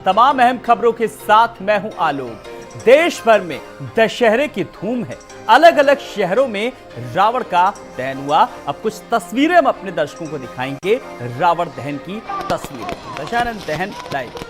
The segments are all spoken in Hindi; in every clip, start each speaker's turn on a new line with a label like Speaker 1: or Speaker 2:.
Speaker 1: तमाम अहम खबरों के साथ मैं हूं आलोक। देश भर में दशहरे की धूम है। अलग अलग शहरों में रावण का दहन हुआ। अब कुछ तस्वीरें हम अपने दर्शकों को दिखाएंगे। रावण दहन की तस्वीरें, दशानन दहन लाइव।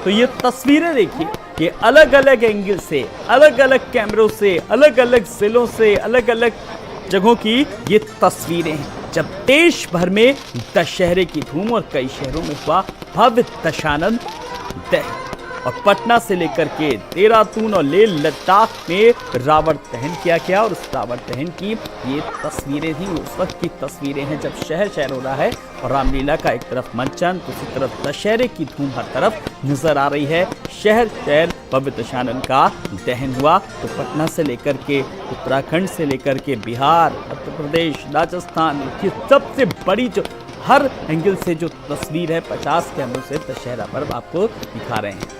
Speaker 1: तो ये तस्वीरें देखिए, ये अलग अलग एंगल से, अलग अलग कैमरों से, अलग अलग जिलों से, अलग अलग जगहों की ये तस्वीरें हैं। जब देश भर में दशहरे की धूम और कई शहरों में हुआ भव्य दशानन दहन। और पटना से लेकर के देहरादून और लेह लद्दाख में रावण दहन किया गया। और उस रावण दहन की ये तस्वीरें थी, उस वक्त की तस्वीरें हैं जब शहर शहर हो रहा है और रामलीला का एक तरफ मंचन, दूसरी तरफ दशहरे की धूम हर तरफ नजर आ रही है। शहर शहर भव्य दशानन का दहन हुआ। तो पटना से लेकर के उत्तराखंड से लेकर के बिहार, मध्य प्रदेश, राजस्थान की सबसे बड़ी जो हर एंगल से जो तस्वीर है 50 कैमरों से दशहरा पर्व आपको दिखा रहे हैं।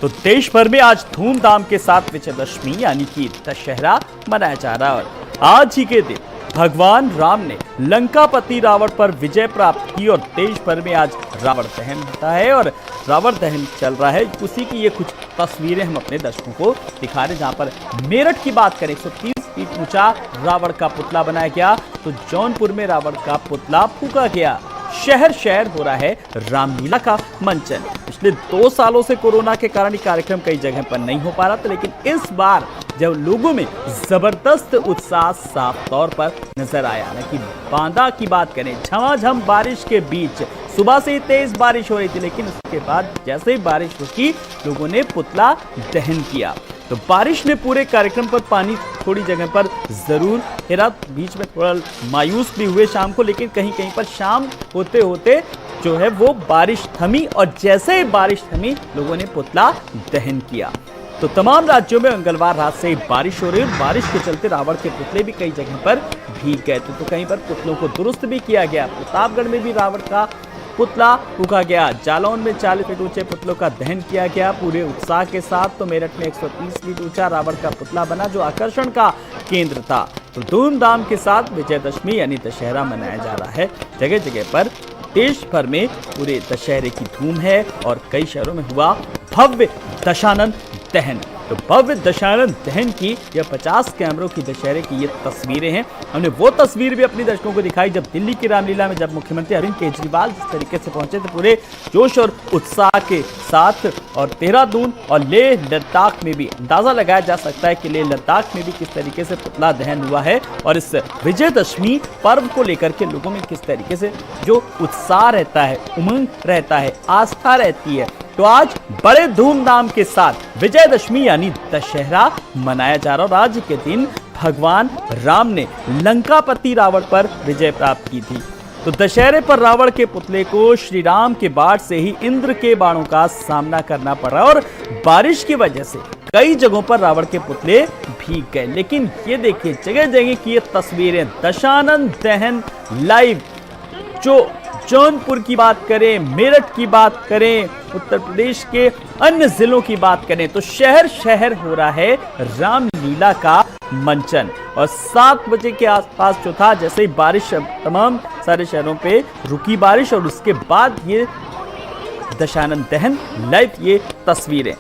Speaker 1: तो देश भर में आज धूमधाम के साथ विजयदशमी यानी कि दशहरा मनाया जा रहा है। और आज ही के दिन भगवान राम ने लंकापति रावण पर विजय प्राप्त की और देश भर में आज रावण दहन होता है और रावण दहन चल रहा है। उसी की ये कुछ तस्वीरें हम अपने दर्शकों को दिखा रहे हैं। जहां पर मेरठ की बात करें, 130 फीट ऊंचा रावण का पुतला बनाया गया। तो जौनपुर में रावण का पुतला फूंका गया। शहर शहर हो रहा है रामलीला का मंचन। पिछले 2 सालों से कोरोना के कारण ये कार्यक्रम कई जगह पर नहीं हो पा रहा था, लेकिन इस बार जब लोगों में जबरदस्त उत्साह साफ तौर पर नजर आया। ना कि बांदा की बात करें, झमाझम बारिश के बीच सुबह से ही तेज बारिश हो रही थी, लेकिन उसके बाद जैसे ही बारिश रुकी लोगों ने पुतला दहन किया। तो बारिश ने पूरे कार्यक्रम पर पानी थोड़ी जगह पर जरूर हेरा, बीच में थोड़ा मायूस भी हुए शाम को, लेकिन कहीं कहीं पर शाम होते होते जो है वो बारिश थमी और जैसे ही बारिश थमी लोगों ने पुतला दहन किया। तो तमाम राज्यों में मंगलवार रात से ही बारिश हो रही है और बारिश के चलते रावण के पुतले भी कई जगह पर भीग गए थे। तो कहीं पर पुतलों को दुरुस्त भी किया गया। प्रतापगढ़ में भी रावण का पुतला फूंका गया। जालौन में 40 फीट ऊंचे पुतलों का दहन किया गया पूरे उत्साह के साथ। तो मेरठ में 130 फीट ऊंचा रावण का पुतला बना जो आकर्षण का केंद्र था। तो धूमधाम के साथ विजयदशमी यानी दशहरा मनाया जा रहा है। जगह जगह पर देश भर में पूरे दशहरे की धूम है और कई शहरों में हुआ भव्य दशानन दहन। तो भव्य दशानन दहन की यह 50 कैमरों की दशहरे की ये तस्वीरें हैं। हमने वो तस्वीर भी अपनी दर्शकों को दिखाई जब दिल्ली की रामलीला में जब मुख्यमंत्री अरविंद केजरीवाल जिस तरीके से पहुंचे थे पूरे जोश और उत्साह के साथ। और देहरादून और लेह लद्दाख में भी अंदाजा लगाया जा सकता है कि लेह लद्दाख में भी किस तरीके से पुतला दहन हुआ है और इस विजयदशमी पर्व को लेकर के लोगों में किस तरीके से जो उत्साह रहता है, उमंग रहता है, आस्था रहती है। तो आज बड़े धूमधाम के साथ विजयदशमी यानी दशहरा मनाया जा रहा है। और आज के दिन भगवान राम ने लंकापति रावण पर विजय प्राप्त की थी। तो दशहरे पर रावण के पुतले को श्री राम के बाण से ही इंद्र के बाणों का सामना करना पड़ा और बारिश की वजह से कई जगहों पर रावण के पुतले भीग गए। लेकिन ये देखिए जगह जगह की ये तस्वीरें, दशानन दहन लाइव। जो जौनपुर की बात करें, मेरठ की बात करें, उत्तर प्रदेश के अन्य जिलों की बात करें, तो शहर शहर हो रहा है रामलीला का मंचन। और 7 बजे के आसपास जो था, जैसे ही बारिश तमाम सारे शहरों पे रुकी बारिश और उसके बाद ये दशानन दहन लाइव ये तस्वीरें।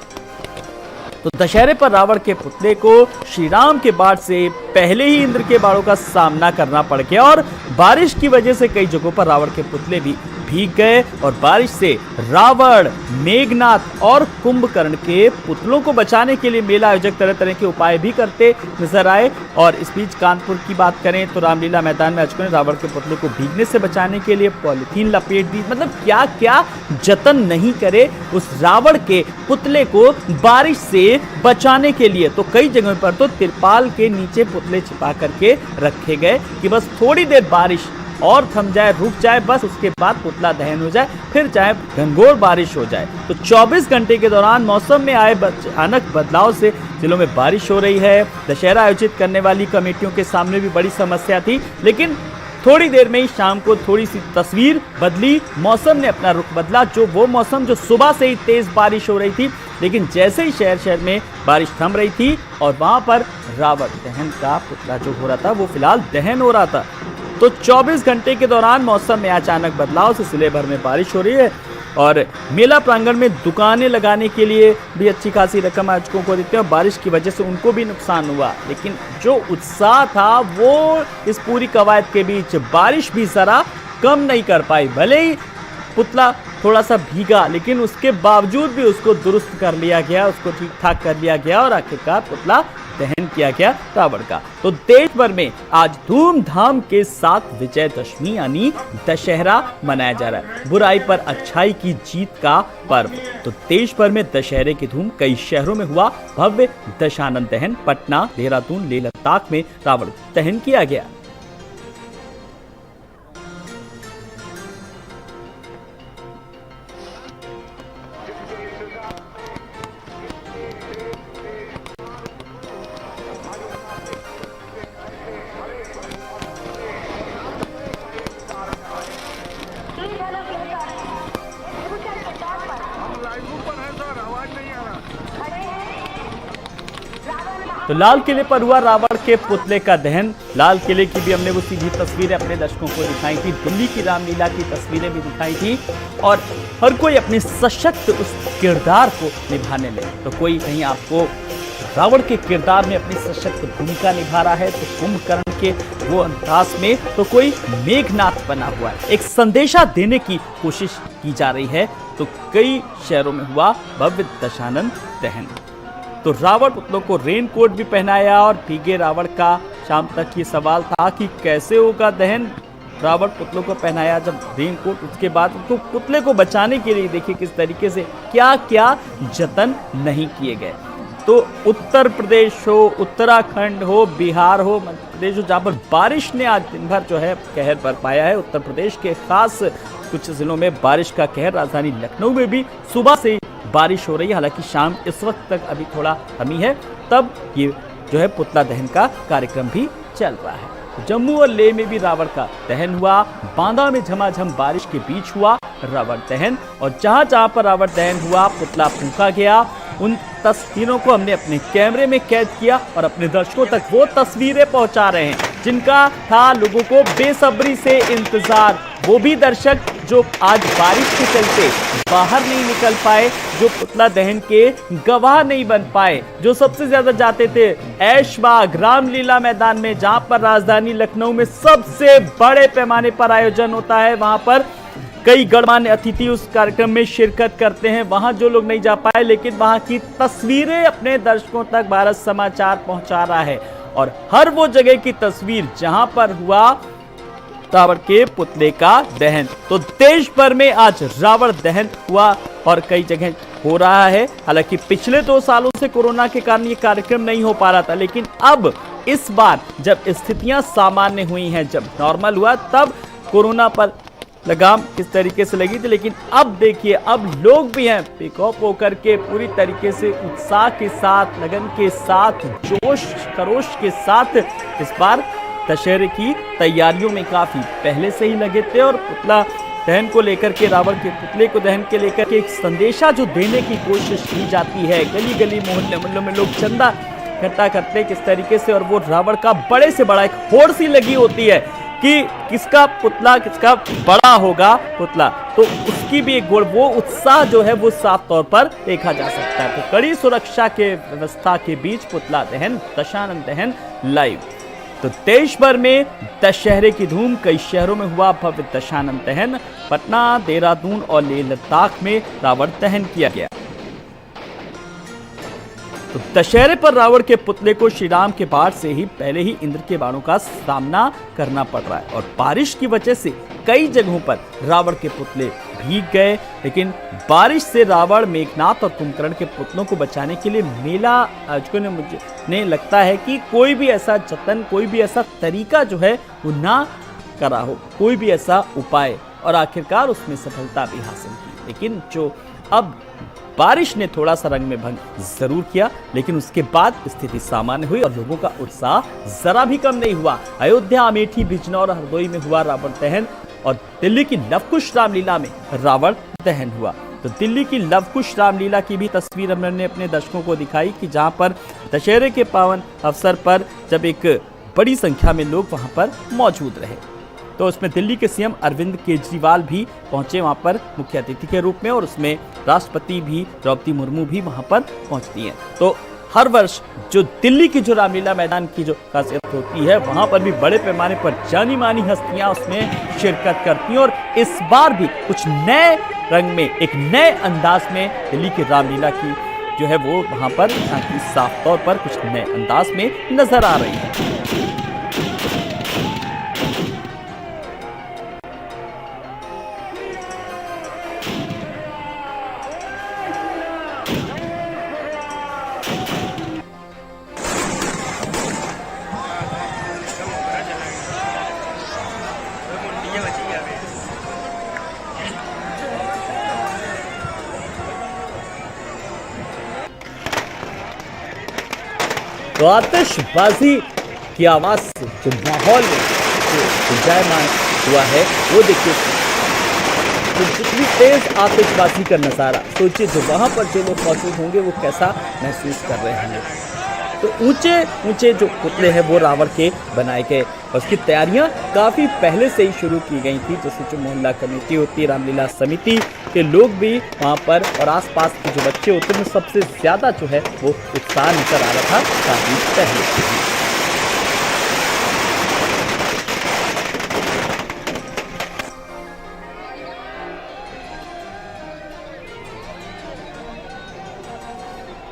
Speaker 1: तो दशहरे पर रावण के पुतले को श्री राम के बाण से पहले ही इंद्र के बाणों का सामना करना पड़ गया और बारिश की वजह से कई जगहों पर रावण के पुतले भी भीग गए। और बारिश से रावण, मेघनाथ और कुंभकर्ण के पुतलों को बचाने के लिए मेला आयोजक तरह तरह के उपाय भी करते नजर आए। और इस बीच कानपुर की बात करें तो रामलीला मैदान में आयोजकों ने रावण के पुतले को भीगने से बचाने के लिए पॉलीथीन लपेट दी। मतलब क्या क्या जतन नहीं करे उस रावण के पुतले को बारिश से बचाने के लिए। तो कई जगहों पर तो तिरपाल के नीचे पुतले छिपा करके रखे गए कि बस थोड़ी देर बारिश और थम जाए, रुक जाए, बस उसके बाद पुतला दहन हो जाए, फिर चाहे घनघोर बारिश हो जाए। तो 24 घंटे के दौरान मौसम में आए अचानक बदलाव से जिलों में बारिश हो रही है। दशहरा आयोजित करने वाली कमेटियों के सामने भी बड़ी समस्या थी, लेकिन थोड़ी देर में ही शाम को थोड़ी सी तस्वीर बदली, मौसम ने अपना रुख बदला। जो वो मौसम जो सुबह से ही तेज बारिश हो रही थी, लेकिन जैसे ही शहर में बारिश थम रही थी और वहां पर रावण दहन का पुतला जो हो रहा था वो फिलहाल दहन हो रहा था। तो 24 घंटे के दौरान मौसम में अचानक बदलाव से जिले भर में बारिश हो रही है और मेला प्रांगण में दुकानें लगाने के लिए भी अच्छी खासी रकम आयोजकों को देते हैं और बारिश की वजह से उनको भी नुकसान हुआ। लेकिन जो उत्साह था वो इस पूरी कवायद के बीच बारिश भी जरा कम नहीं कर पाई। भले ही पुतला थोड़ा सा भीगा, लेकिन उसके बावजूद भी उसको दुरुस्त कर लिया गया, उसको ठीक ठाक कर लिया गया और आखिरकार पुतला दहन किया गया रावण का। तो देश भर में आज धूमधाम के साथ विजयदशमी यानी दशहरा मनाया जा रहा है, बुराई पर अच्छाई की जीत का पर्व। तो देश भर में दशहरे की धूम, कई शहरों में हुआ भव्य दशानन दहन। पटना, देहरादून, लेह लद्दाख में रावण दहन किया गया। तो लाल किले पर हुआ रावण के पुतले का दहन। लाल किले की भी हमने वो सीधी तस्वीरें अपने दर्शकों को दिखाई थी, दिल्ली की रामलीला की तस्वीरें भी दिखाई थी और हर कोई अपने सशक्त उस किरदार को निभाने लगे। तो कोई कहीं आपको रावण के किरदार में अपनी सशक्त भूमिका निभा रहा है, तो कुंभकर्ण के वो अंदाज में, तो कोई मेघनाथ बना हुआ है, एक संदेशा देने की कोशिश की जा रही है। तो कई शहरों में हुआ भव्य दशानन दहन। तो रावण पुतलों को रेनकोट भी पहनाया और भीगे रावण का शाम तक ये सवाल था कि कैसे होगा दहन। रावण पुतलों को पहनाया जब रेनकोट, उसके बाद तो पुतले को बचाने के लिए देखिए किस तरीके से क्या क्या जतन नहीं किए गए। तो उत्तर प्रदेश हो, उत्तराखंड हो, बिहार हो, मध्य प्रदेश हो, जहाँ पर बारिश ने आज दिन भर जो है कहर बरपाया है। उत्तर प्रदेश के खास कुछ जिलों में बारिश का कहर, राजधानी लखनऊ में भी सुबह से बारिश हो रही है। हालांकि शाम इस वक्त तक अभी थोड़ा कमी है, तब ये जो है पुतला दहन का कार्यक्रम भी चल रहा है। जम्मू और लेह में भी रावण का दहन हुआ। बांदा में झमाझम बारिश के बीच हुआ रावण दहन और जहां जहां पर रावण दहन हुआ पुतला फूंका गया। उन तस्वीरों को हमने अपने कैमरे में कैद किया और अपने दर्शकों तक वो तस्वीरें पहुंचा रहे हैं जिनका था लोगों को बेसब्री से इंतजार। वो भी दर्शक जो आज बारिश के चलते बाहर नहीं निकल पाए, जो पुतला दहन के गवाह नहीं बन पाए, जो सबसे ज्यादा जाते थे ऐशबाग रामलीला मैदान में, जहां पर राजधानी लखनऊ में सबसे बड़े पैमाने पर आयोजन होता है। वहां पर कई गणमान्य अतिथि उस कार्यक्रम में शिरकत करते हैं। वहां जो लोग नहीं जा पाए, लेकिन वहां की तस्वीरें अपने दर्शकों तक भारत समाचार पहुंचा रहा है और हर वो जगह की तस्वीर जहां पर हुआ रावण के पुतले का दहन। तो देश भर में आज रावण दहन हुआ और कई जगह हो रहा है। हालांकि पिछले 2 सालों से कोरोना के कारण ये कार्यक्रम नहीं हो पा रहा था, लेकिन अब इस बार जब स्थितियां सामान्य हुई हैं, जब नॉर्मल हुआ, तब कोरोना पर लगाम किस तरीके से लगी थी। लेकिन अब देखिए, अब लोग भी हैं पिकअप होकर के पूरी तरीके से उत्साह के साथ, लगन के साथ, जोश खरोश के साथ इस बार दशहरे की तैयारियों में काफी पहले से ही लगे थे और पुतला दहन को लेकर के, रावण के पुतले को दहन के लेकर के एक संदेशा जो देने की कोशिश की जाती है। गली गली मोहल्ले मोहल्लों में लोग चंदा इकट्ठा करते हैं किस तरीके से, और वो रावण का बड़े से बड़ा एक होड़ सी लगी होती है कि किसका पुतला, किसका बड़ा होगा पुतला। तो उसकी भी एक गोल, वो उत्साह जो है वो साफ तौर पर देखा जा सकता है। तो कड़ी सुरक्षा के व्यवस्था के बीच पुतला दहन, दशानन दहन लाइव। तो देश भर में दशहरे की धूम, कई शहरों में हुआ भव्य दशानन दहन। पटना, देहरादून और लेह लद्दाख में रावण दहन किया गया। तो दशहरे पर रावण के पुतले को श्री राम के बाण से ही पहले ही इंद्र के बाणों का सामना करना पड़ रहा है और बारिश की वजह से कई जगहों पर रावण के पुतले भीग गए। लेकिन बारिश से रावण, मेघनाथ और कुंभकर्ण के पुतलों को बचाने के लिए मेला आयोजकों ने मुझे लगता है कि कोई भी ऐसा जतन, कोई भी ऐसा तरीका जो है वो ना करा हो कोई भी ऐसा उपाय और आखिरकार उसमें सफलता भी हासिल की। लेकिन जो अब बारिश ने थोड़ा सा रंग में भंग जरूर किया, लेकिन उसके बाद स्थिति सामान्य हुई और लोगों का उत्साह जरा भी कम नहीं हुआ। अयोध्या, अमेठी, बिजनौर, हरदोई में हुआ रावण दहन और दिल्ली की लवकुश रामलीला में रावण दहन हुआ। तो दिल्ली की लवकुश रामलीला की भी तस्वीर हमने अपने दर्शकों को दिखाई कि जहां पर दशहरे के पावन अवसर पर जब एक बड़ी संख्या में लोग वहां पर मौजूद रहे, तो उसमें दिल्ली के सीएम अरविंद केजरीवाल भी पहुंचे वहां पर मुख्य अतिथि के रूप में और उसमें राष्ट्रपति भी द्रौपदी मुर्मू भी वहां पर पहुंचती हैं। तो हर वर्ष जो दिल्ली की जो रामलीला मैदान की जो खासियत होती है, वहां पर भी बड़े पैमाने पर जानी मानी हस्तियां उसमें शिरकत करती हैं और इस बार भी कुछ नए रंग में, एक नए अंदाज में दिल्ली की रामलीला की जो है वो वहां पर साफ तौर पर कुछ नए अंदाज में नजर आ रही है। तो आतिशबाजी की आवाज से जो माहौल में जो गुंजायमान हुआ है वो देखिए, तो जितनी तेज आतिशबाजी का नजारा, सोचिए जो वहां पर जो लोग मौजूद होंगे वो कैसा महसूस कर रहे होंगे। तो ऊंचे ऊंचे जो पुतले हैं वो रावण के बनाए गए और उसकी तैयारियां काफी पहले से ही शुरू की गई थी। जैसे जो मोहल्ला कमेटी होती है, रामलीला समिति के लोग भी वहां पर और आसपास के जो बच्चे होते हैं, सबसे ज्यादा जो है वो उत्साह नजर आ रहा था काफी पहले।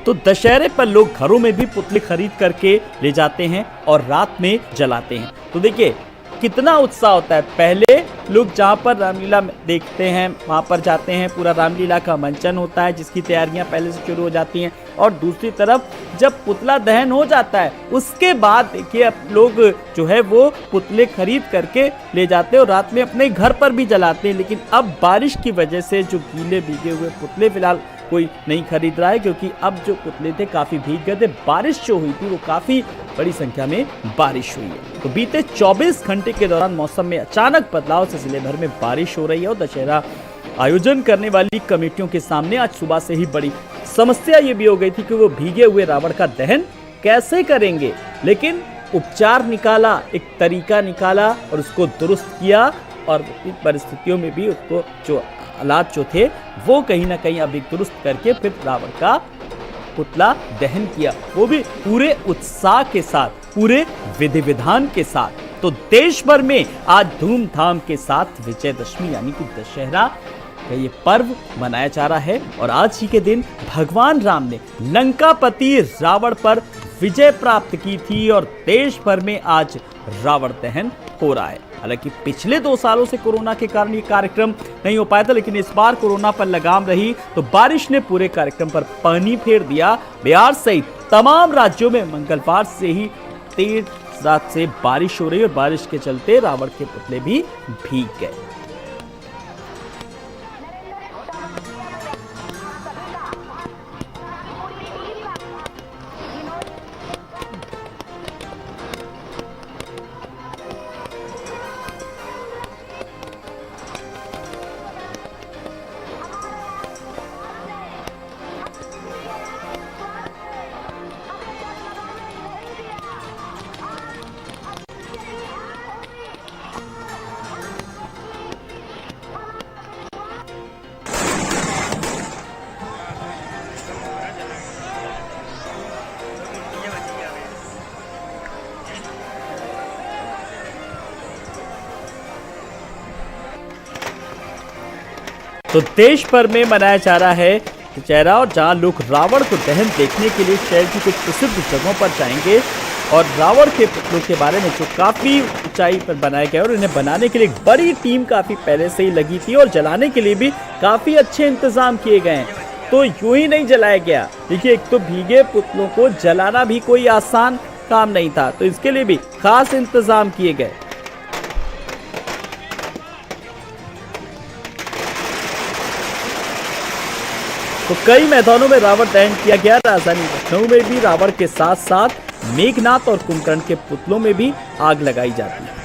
Speaker 1: तो दशहरे पर लोग घरों में भी पुतले खरीद करके ले जाते हैं और रात में जलाते हैं। तो देखिए कितना उत्साह होता है। पहले लोग जहाँ पर रामलीला देखते हैं वहाँ पर जाते हैं, पूरा रामलीला का मंचन होता है जिसकी तैयारियां पहले से शुरू हो जाती हैं और दूसरी तरफ जब पुतला दहन हो जाता है उसके बाद देखिए अब लोग जो है वो पुतले खरीद करके ले जाते हैं और रात में अपने घर पर भी जलाते हैं। लेकिन अब बारिश की वजह से जो गीले भीगे हुए पुतले फिलहाल कोई नहीं खरीद रहा है, क्योंकि अब जो पुतले थे काफी भीग गए थे। बारिश जो हुई थी वो काफी बड़ी संख्या में बारिश हुई है। तो बीते 24 घंटे के दौरान मौसम में अचानक बदलाव से जिले भर में बारिश हो रही है और दशहरा आयोजन करने वाली कमेटियों के सामने आज सुबह से ही बड़ी समस्या ये भी हो गई थी कि वो भीगे हुए रावण का दहन कैसे करेंगे। लेकिन उपचार निकाला, एक तरीका निकाला और उसको दुरुस्त किया और इन परिस्थितियों में भी उसको जो हालात जो थे वो कहीं ना कहीं अभी दुरुस्त करके फिर रावण का पुतला दहन किया, वो भी पूरे उत्साह के साथ, पूरे विधि विधान के साथ। तो देश भर में आज धूमधाम के साथ विजयदशमी यानी कि दशहरा का ये पर्व मनाया जा रहा है और आज ही के दिन भगवान राम ने लंकापति रावण पर विजय प्राप्त की थी और देश भर में आज रावण दहन हो रहा है। हालांकि पिछले 2 सालों से कोरोना के कारण ये कार्यक्रम नहीं हो पाया था, लेकिन इस बार कोरोना पर लगाम रही तो बारिश ने पूरे कार्यक्रम पर पानी फेर दिया। बिहार सहित तमाम राज्यों में मंगलवार से ही तेज रात से बारिश हो रही है और बारिश के चलते रावण के पुतले भी भीग गए। तो देश भर में मनाया जा रहा है दशहरा और जहां लोग रावण को दहन देखने के लिए शहर की कुछ प्रसिद्ध जगहों पर जाएंगे और रावण के पुतलों के बारे में जो काफी ऊंचाई पर बनाए गए और इन्हें बनाने के लिए एक बड़ी टीम काफी पहले से ही लगी थी और जलाने के लिए भी काफी अच्छे इंतजाम किए गए हैं। तो यूं ही नहीं जलाया गया। देखिए एक तो भीगे पुतलों को जलाना भी कोई आसान काम नहीं था, तो इसके लिए भी खास इंतजाम किए गए। तो कई मैदानों में रावण दहन किया गया। राजधानी लखनऊ में भी रावण के साथ साथ मेघनाथ और कुंभकर्ण के पुतलों में भी आग लगाई जाती है।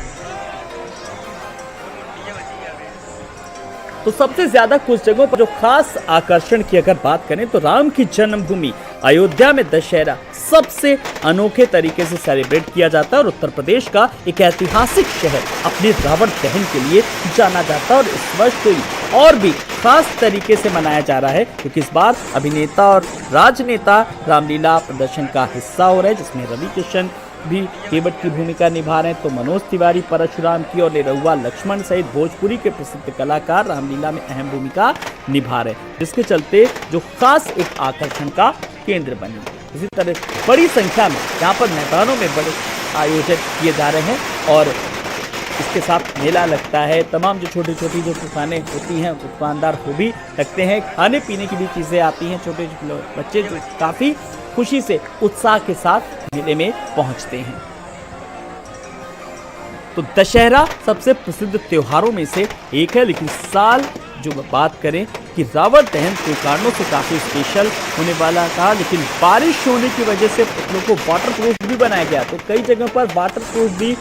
Speaker 1: तो सबसे ज्यादा कुछ जगहों पर जो खास आकर्षण की अगर बात करें तो राम की जन्मभूमि अयोध्या में दशहरा सबसे अनोखे तरीके से सेलिब्रेट किया जाता है और उत्तर प्रदेश का एक ऐतिहासिक शहर अपने रावण दहन के लिए जाना जाता है। और इस वर्ष तो और भी खास तरीके से मनाया जा रहा है क्योंकि इस बार अभिनेता और राजनेता रामलीला प्रदर्शन का हिस्सा हो रहे हैं, जिसमें रवि किशन भी केवट की भूमिका निभा रहे हैं, तो मनोज तिवारी परशुराम की और निरहुआ लक्ष्मण सहित भोजपुरी के प्रसिद्ध कलाकार रामलीला में अहम भूमिका निभा रहे हैं, जिसके चलते जो खास एक आकर्षण का केंद्र बनी। इसी तरह बड़ी संख्या में यहाँ पर मैदानों में बड़े आयोजित किए जा रहे हैं और इसके साथ मेला लगता है। तमाम जो छोटी छोटी जो दुकानें होती हैं, दुकानदार वो भी लगते हैं, खाने पीने की भी चीज़ें आती हैं। छोटे बच्चे जो काफ़ी खुशी से उत्साह के साथ मेले में पहुंचते हैं। तो दशहरा सबसे प्रसिद्ध त्योहारों में से एक है, लेकिन साल जो बात करें कि रावण दहन के कारणों से काफी स्पेशल होने वाला था, लेकिन बारिश होने की वजह से पुतलों को वाटरप्रूफ भी बनाया गया। तो कई जगह पर वाटरप्रूफ भी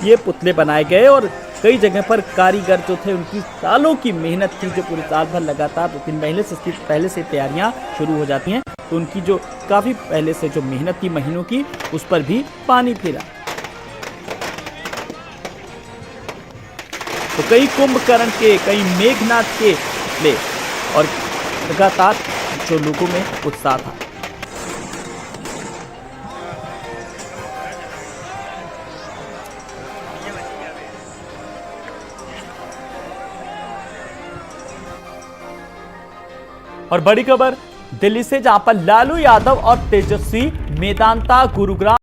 Speaker 1: ये पुतले बनाए गए और कई जगह पर कारीगर जो थे उनकी सालों की मेहनत थी, जो पूरे साल भर लगातार 2-3 महीने से पहले से तैयारियां शुरू हो जाती हैं, तो उनकी जो काफी पहले से जो मेहनत थी महीनों की, उस पर भी पानी फिरा। तो कई कुंभकर्ण के, कई मेघनाथ के ले और लगातार जो लोगों में उत्साह था। और बड़ी खबर दिल्ली से, जहां पर लालू यादव और तेजस्वी मेदांता गुरुग्राम